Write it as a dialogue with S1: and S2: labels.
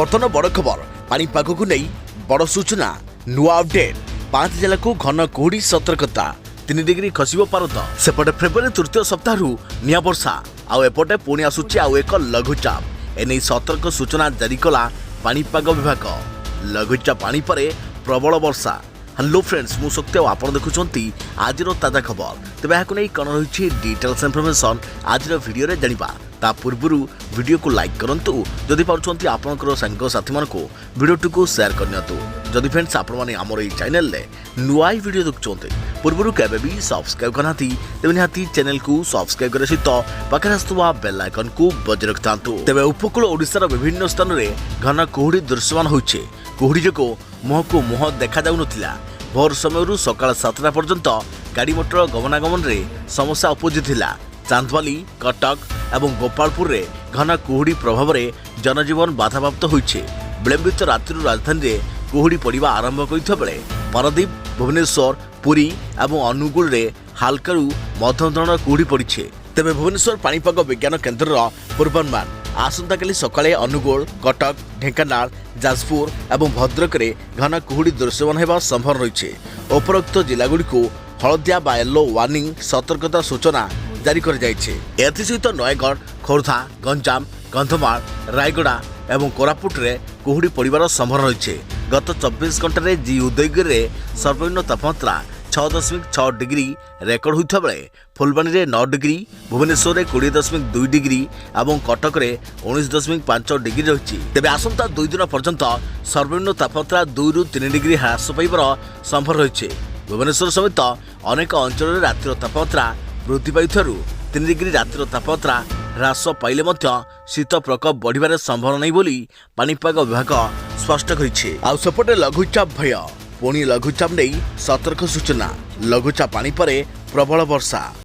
S1: बर्तमान बड़ खबर पानीपाग को नहीं बड़ सूचना नुआ अपडेट 5 जिला को घन कुहुड़ी सतर्कता 3 डिग्री खसब पारद सेपटे फेब्रुआरी तृतीय सप्ताह निया वर्षा आउ एपटे पुणी आसुची आउ एक लघुचाप एने सतर्क सूचना जारी कला पानीपाग विभाग। लघुचाप पानी परे प्रबल वर्षा। हेलो फ्रेंड्स मु शक्ति आप देखुंत आजिर ताजा खबर तेज यहाँ नहीं कौन रही डिटेल्स इनफॉरमेशन आज वीडियो रे जानिबा ता पूर्व वीडियो को लाइक करंतु जदि पारुछंती आपनकर संग साथी मन को वीडियो को शेयर करनियतु जदि फ्रेंड्स आपण माने हमर ई चैनल ले नुआ वीडियो देखुंते पूर्व केबे भी सब्सक्राइब करनाती तेबे निहाती चैनल को सब्सक्राइब करे सहित पाखरे आस्तुवा बेल आइकन को बजाय रखतांतु। तेबे उपकूल ओडिसा रो विभिन्न स्थान रे घन कुहुड़ी दृश्यमान होइछे। कुहुड़ी जोगो मुह को मुह देखा जाउ नथिला। भोर समय सकाळ 7टा पर्यंत गाड़ी मोटर गमनागमन रे समस्या उपजिथिला। चांदवाली कटक एवं गोपालपुर रे घन कुहुड़ी प्रभाव रे जनजीवन बाधाप्राप्त होइछे। विलंबित रात्रि राजधानी रे कुहुड़ी पड़िबा आरंभ करिथा बेले पारादीप भुवनेश्वर पुरी एवं अनुगुल रे हालकारू मध्यम धरणर कुहुड़ी पड़िछे। तेबे भुवनेश्वर पानीपाग विज्ञान केन्द्र पूर्वानुमान आसंता काली सकाळे अनुगुल कटक ढेंकानाल जाजपुर एवं भद्रक रे घन कुहुड़ी दृश्यमान हेबा संभव रहिछे। उपरोक्त जिलागुड़ी को हलदिया बा येलो वार्निंग सतर्कता सूचना जारी कर जाइछे। एथिसहित नयगढ़ खोर्धा गंजाम कंधमाल रायगड़ा एवं कोरापुट रे कुहुड़ी पड़िबार संभव रहिछे। गत 24 घंटा रे जी उदयगिरी रे सर्वनिम्न तापमात्रा 6.6 डिग्री रेकर्ड होता बेले फुलबाणी रे 9 डिग्री भुवनेश्वर रे 20.2 डिग्री एवं कटक रे 19.5 डिग्री रही। तेबे आसंता 2 दिन पर्यंत सर्वनिम्न तापमात्रा 2 रु 3 डिग्री ह्रास पाइबार संभव रही। भुवनेश्वर समेत अनेक अंचल रे रातिर तापमात्रा वृद्धि पाइथारु 3 डिग्री रातिर तापमात्रा ह्रास पाइले मध्य शीत प्रकोप बढ़िबार संभव नहीं बोली पानीपाग विभाग स्पष्ट करिछे। आ सेपटे लघुचाप भय पुणी लघुचाप नहीं सतर्क सूचना। लघुचाप पानी परे प्रबल वर्षा।